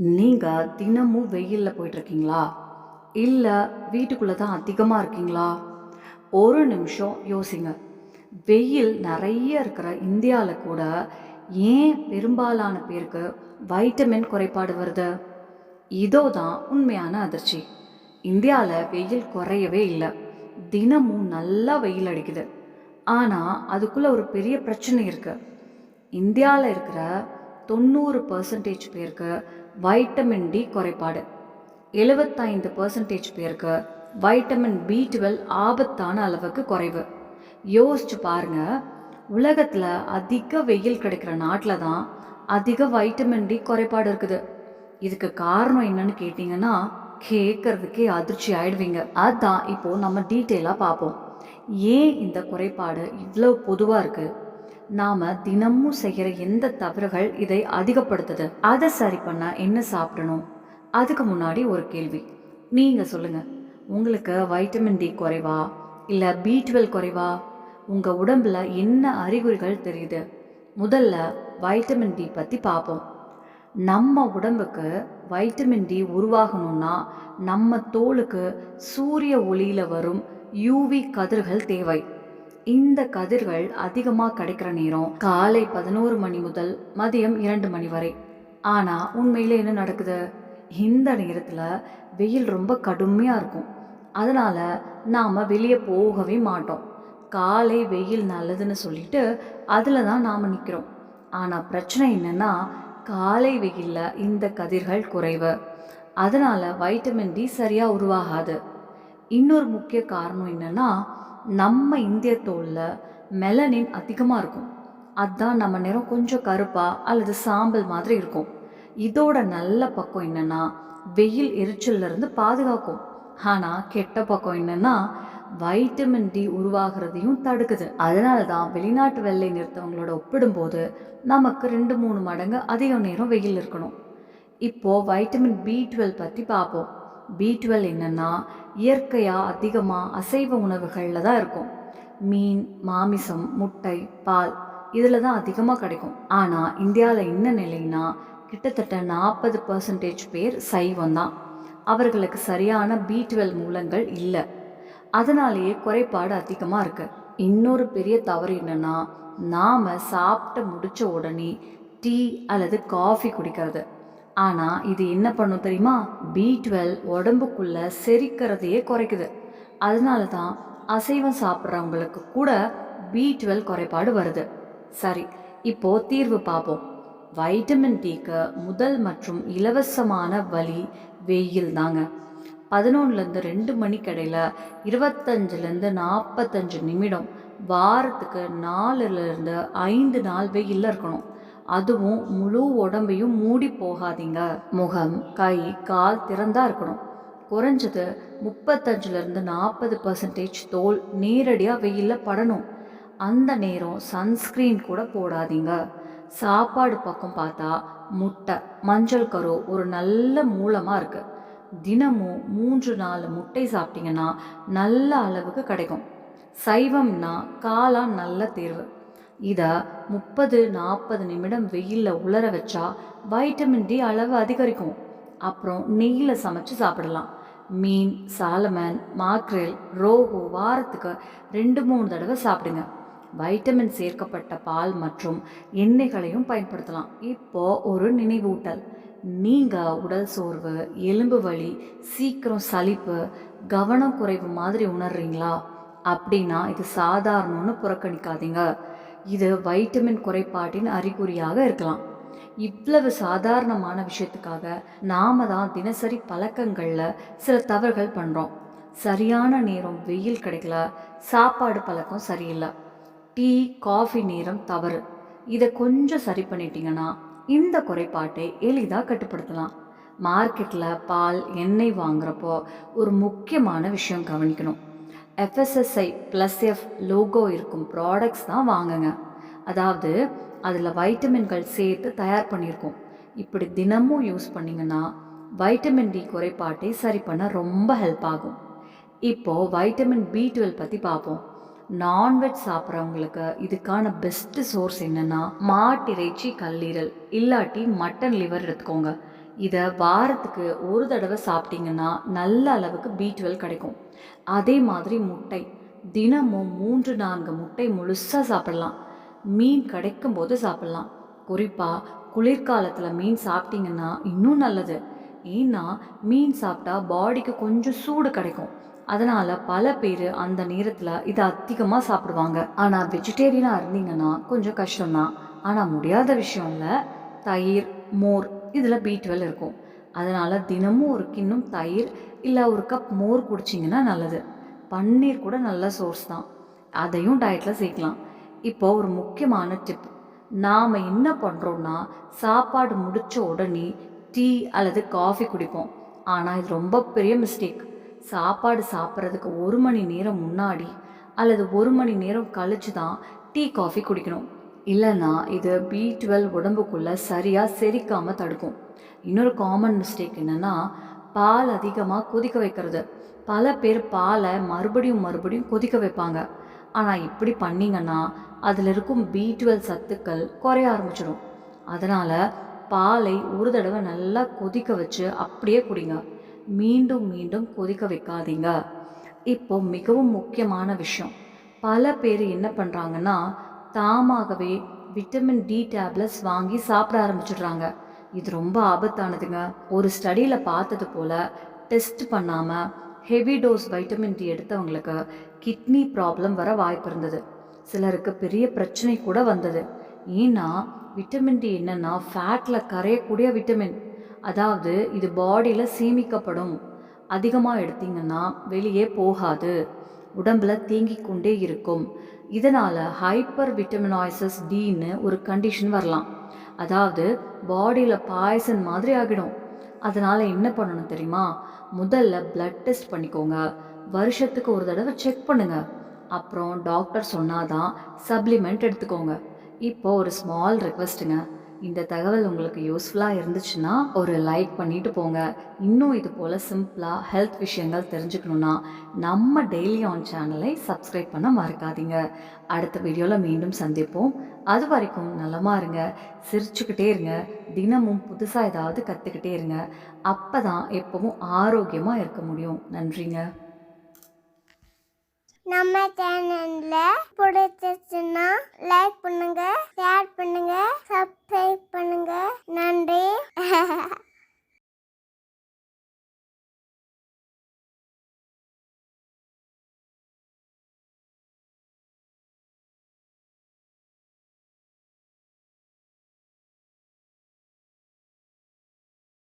நீங்கள் தினமும் வெயிலில் போயிட்டுருக்கீங்களா? இல்லை வீட்டுக்குள்ளே தான் அதிகமாக இருக்கீங்களா? ஒரு நிமிஷம் யோசிங்க. வெயில் நிறைய இருக்கிற இந்தியாவில் கூட ஏன் பெரும்பாலான பேருக்கு வைட்டமின் குறைபாடு வருது? இதோ தான் உண்மையான அதிர்ச்சி. இந்தியாவில் வெயில் குறையவே இல்லை. தினமும் நல்லா வெயில் அடிக்குது. ஆனால் அதுக்குள்ளே ஒரு பெரிய பிரச்சனை இருக்குது. இந்தியாவில் இருக்கிற 90% பேருக்கு வைட்டமின் டி குறைபாடு. 75% பேருக்கு வைட்டமின் B12 ஆபத்தான அளவுக்கு குறைவு. யோசிச்சு பாருங்க, உலகத்தில் அதிக வெயில் கிடைக்கிற நாட்டில் தான் அதிக வைட்டமின் டி குறைபாடு இருக்குது. இதுக்கு காரணம் என்னன்னு கேட்டிங்கன்னா, கேட்கறதுக்கே அதிர்ச்சி ஆயிடுவீங்க. அதான் இப்போ நம்ம டீட்டெயிலாக பார்ப்போம். ஏன் இந்த குறைபாடு இவ்வளோ பொதுவாக இருக்குது? நாம் தினமும் செய்கிற எந்த தவறுகள் இதை அதிகப்படுத்துது? அதை சரி பண்ண என்ன சாப்பிடணும்? அதுக்கு முன்னாடி ஒரு கேள்வி. நீங்கள் சொல்லுங்கள், உங்களுக்கு வைட்டமின் டி குறைவா இல்லை B12 குறைவா? உங்கள் உடம்புல என்ன அறிகுறிகள் தெரியுது? முதல்ல வைட்டமின் டி பற்றி பார்ப்போம். நம்ம உடம்புக்கு வைட்டமின் டி உருவாகணும்னா நம்ம தோலுக்கு சூரிய ஒளியில் வரும் யூவி கதிர்கள் தேவை. இந்த கதிர்கள் அதிகமாக கிடைக்கிற நேரம் காலை 11 மணி முதல் மதியம் 2 மணி வரை. ஆனால் உண்மையில் என்ன நடக்குது? இந்த நேரத்தில் வெயில் ரொம்ப கடுமையாக இருக்கும். அதனால் நாம் வெளியே போகவே மாட்டோம். காலை வெயில் நல்லதுன்னு சொல்லிட்டு அதில் தான் நாம் நிற்கிறோம். ஆனால் பிரச்சனை என்னென்னா, காலை வெயிலில் இந்த கதிர்கள் குறைவு. அதனால் வைட்டமின் டி சரியாக உருவாகாது. இன்னொரு முக்கிய காரணம் என்னென்னா, நம்ம இந்திய தோலில் மெலனின் அதிகமாக இருக்கும். அதுதான் நம்ம நிறம் கொஞ்சம் கருப்பாக அல்லது சாம்பல் மாதிரி இருக்கும். இதோட நல்ல பக்கம் என்னென்னா, வெயில் எரிச்சல்லேருந்து பாதுகாக்கும். ஆனால் கெட்ட பக்கம் என்னென்னா, வைட்டமின் டி உருவாகிறதையும் தடுக்குது. அதனால தான் வெளிநாட்டு வெள்ளை நிறுத்தவங்களோட ஒப்பிடும்போது நமக்கு 2-3 மடங்கு அதிக நேரம் வெயில் இருக்கணும். இப்போது வைட்டமின் B12 பற்றி பார்ப்போம். B12 என்னென்னா, இயற்கையாக அதிகமாக அசைவ உணவுகளில் தான் இருக்கும். மீன், மாமிசம், முட்டை, பால் இதில் தான் அதிகமாக கிடைக்கும். ஆனால் இந்தியாவில் என்ன நிலைன்னா, கிட்டத்தட்ட 40% பேர் சைவம் தான். அவர்களுக்கு சரியான B12 மூலங்கள் இல்லை. அதனாலேயே குறைபாடு அதிகமாக இருக்குது. இன்னொரு பெரிய தவறு என்னென்னா, நாம் சாப்பிட்டு முடித்த உடனே டீ அல்லது காஃபி குடிக்கிறது. ஆனால் இது என்ன பண்ணும் தெரியுமா? B12 உடம்புக்குள்ளே செரிக்கிறதையே குறைக்குது. அதனால தான் அசைவம் சாப்பிட்றவங்களுக்கு கூட B12 குறைபாடு வருது. சரி, இப்போது தீர்வு பார்ப்போம். வைட்டமின் டிக்கு முதல் மற்றும் இலவசமான வழி வெயில் தாங்க. 11லேருந்து 2 மணிக்கடையில் 25லேருந்து 45 நிமிடம் வாரத்துக்கு 4லேருந்து 5 நாள் வெயிலில் இருக்கணும். அதுவும் முழு உடம்பையும் மூடி போகாதீங்க. முகம், கை, கால் திறந்தா இருக்கணும். குறைஞ்சது 35லேருந்து 40% தோல் நேரடியாக வெயிலில் படணும். அந்த நேரம் சன்ஸ்க்ரீன் கூட போடாதீங்க. சாப்பாடு பக்கம் பார்த்தா முட்டை, மஞ்சள் கரு ஒரு நல்ல மூலமாக இருக்குது. தினமும் 3-4 முட்டை சாப்பிட்டீங்கன்னா நல்ல அளவுக்கு கிடைக்கும். சைவம்னா காளான் நல்ல தேர்வு. இதை 30-40 நிமிடம் வெயிலில் உலர வச்சா வைட்டமின் டி அளவு அதிகரிக்கும். அப்புறம் நெய்யில் சமைச்சு சாப்பிடலாம். மீன், சாலமன், மாக்ரேல், ரோஹு வாரத்துக்கு 2-3 தடவை சாப்பிடுங்க. வைட்டமின் சேர்க்கப்பட்ட பால் மற்றும் எண்ணெய்களையும் பயன்படுத்தலாம். இப்போது ஒரு நினைவூட்டல். நீங்கள் உடல் சோர்வு, எலும்பு வலி, சீக்கிரம் சலிப்பு, கவனக்குறைவு மாதிரி உணர்றீங்களா? அப்படின்னா இது சாதாரணம்னு புறக்கணிக்காதீங்க. இது வைட்டமின் குறைபாட்டின் அறிகுறியாக இருக்கலாம். இவ்வளவு சாதாரணமான விஷயத்துக்காக நாம தான் தினசரி பழக்கங்களில் சில தவறுகள் பண்ணுறோம். சரியான நேரம் வெயில் கிடைக்கல, சாப்பாடு பழக்கம் சரியில்லை, டீ காஃபி நேரம் தவறு. இதை கொஞ்சம் சரி பண்ணிட்டீங்கன்னா இந்த குறைபாட்டை எளிதாக கட்டுப்படுத்தலாம். மார்க்கெட்டில் பால், எண்ணெய் வாங்குறப்போ ஒரு முக்கியமான விஷயம் கவனிக்கணும். FSSAI+F லோகோ இருக்கும் ப்ராடக்ட்ஸ் தான் வாங்குங்க. அதாவது அதில் வைட்டமின்கள் சேர்த்து தயார் பண்ணியிருக்கோம். இப்படி தினமும் யூஸ் பண்ணிங்கன்னா வைட்டமின் டி குறைபாட்டை சரி பண்ண ரொம்ப ஹெல்ப் ஆகும். இப்போது வைட்டமின் B12 பற்றி பார்ப்போம். நான்வெஜ் சாப்பிட்றவங்களுக்கு இதுக்கான பெஸ்ட்டு சோர்ஸ் என்னென்னா, மாட்டிறைச்சி கல்லீரல் இல்லாட்டி மட்டன் லிவர் எடுத்துக்கோங்க. இதை வாரத்துக்கு ஒரு தடவை சாப்பிட்டீங்கன்னா நல்ல அளவுக்கு B12 கிடைக்கும். அதே மாதிரி முட்டை தினமும் 3-4 முட்டை முழுசாக சாப்பிடலாம். மீன் கிடைக்கும் போது சாப்பிடலாம். குறிப்பாக குளிர்காலத்தில் மீன் சாப்பிட்டீங்கன்னா இன்னும் நல்லது. ஏன்னா மீன் சாப்பிட்டா பாடிக்கு கொஞ்சம் சூடு கிடைக்கும். அதனால் பல பேர் அந்த நேரத்தில் இதை அதிகமாக சாப்பிடுவாங்க. ஆனால் வெஜிடேரியனாக இருந்தீங்கன்னா கொஞ்சம் கஷ்டம்தான். ஆனால் முடியாத விஷயம் இல்லை. தயிர், மோர் இதில் B12 இருக்கும். அதனால் தினமும் ஒரு கிண்ணம் தயிர் இல்லை ஒரு கப் மோர் குடிச்சிங்கன்னா நல்லது. பன்னீர் கூட நல்ல சோர்ஸ் தான். அதையும் டயட்டில் சேர்க்கலாம். இப்போ ஒரு முக்கியமான டிப். நாம் என்ன பண்ணுறோன்னா சாப்பாடு முடித்த உடனே டீ அல்லது காஃபி குடிப்போம். ஆனால் இது ரொம்ப பெரிய மிஸ்டேக். சாப்பாடு சாப்பிட்றதுக்கு 1 மணி நேரம் முன்னாடி அல்லது 1 மணி நேரம் கழிச்சு தான் டீ காஃபி குடிக்கணும். இல்லைன்னா இது B12 உடம்புக்குள்ளே சரியாக செரிக்காமல் தடுக்கும். இன்னொரு காமன் மிஸ்டேக் என்னென்னா பால் அதிகமாக கொதிக்க வைக்கிறது. பல பேர் பாலை மறுபடியும் மறுபடியும் கொதிக்க வைப்பாங்க. ஆனால் இப்படி பண்ணிங்கன்னா அதில் இருக்கும் B12 சத்துக்கள் குறைய ஆரம்பிச்சிடும். அதனால் பாலை ஒரு தடவை நல்லா கொதிக்க வச்சு அப்படியே குடிங்க. மீண்டும் மீண்டும் கொதிக்க வைக்காதீங்க. இப்போ மிகவும் முக்கியமான விஷயம். பல பேர் என்ன பண்ணுறாங்கன்னா தாமாகவே விட்டமின் D டேப்லெட்ஸ் வாங்கி சாப்பிட ஆரம்பிச்சிடுறாங்க. இது ரொம்ப ஆபத்தானதுங்க. ஒரு ஸ்டடியில் பார்த்தது போல் டெஸ்ட் பண்ணாமல் ஹெவி டோஸ் வைட்டமின் D எடுத்தவங்களுக்கு கிட்னி ப்ராப்ளம் வர வாய்ப்பு இருந்தது. சிலருக்கு பெரிய பிரச்சனை கூட வந்தது. ஏன்னா விட்டமின் D என்னென்னா ஃபேட்டில் கரையக்கூடிய விட்டமின். அதாவது இது பாடியில் சேமிக்கப்படும். அதிகமாக எடுத்தீங்கன்னா வெளியே போகாது, உடம்பில் தேங்கிக் கொண்டே இருக்கும். இதனால் ஹைப்பர் விட்டமினாய்சஸ் Dன்னு ஒரு கண்டிஷன் வரலாம். அதாவது பாடியில் பாய்சன் மாதிரி ஆகிடும். அதனால் என்ன பண்ணணும் தெரியுமா? முதல்ல பிளட் டெஸ்ட் பண்ணிக்கோங்க. வருஷத்துக்கு ஒரு தடவை செக் பண்ணுங்கள். அப்புறம் டாக்டர் சொன்னாதான் சப்ளிமெண்ட் எடுத்துக்கோங்க. இப்போ ஒரு ஸ்மால் ரெக்வெஸ்ட்டுங்க. இந்த தகவல் உங்களுக்கு யூஸ்ஃபுல்லாக இருந்துச்சுன்னா ஒரு லைக் பண்ணிட்டு போங்க. இன்னும் இது போல் சிம்பிளாக ஹெல்த் விஷயங்கள் தெரிஞ்சுக்கணுன்னா நம்ம டெய்லி ஆன் சேனலை சப்ஸ்கிரைப் பண்ண மறக்காதீங்க. அடுத்த வீடியோவில் மீண்டும் சந்திப்போம். அது வரைக்கும் நலமா இருங்க, சிரிச்சுக்கிட்டே இருங்க, தினமும் புதுசாக ஏதாவது கற்றுக்கிட்டே இருங்க. அப்போ தான் எப்பவும் ஆரோக்கியமாக இருக்க முடியும். நன்றிங்க. நம்ம சேனல்ல பிடிச்சிச்சுன்னா லைக் பண்ணுங்க, ஷேர் பண்ணுங்க,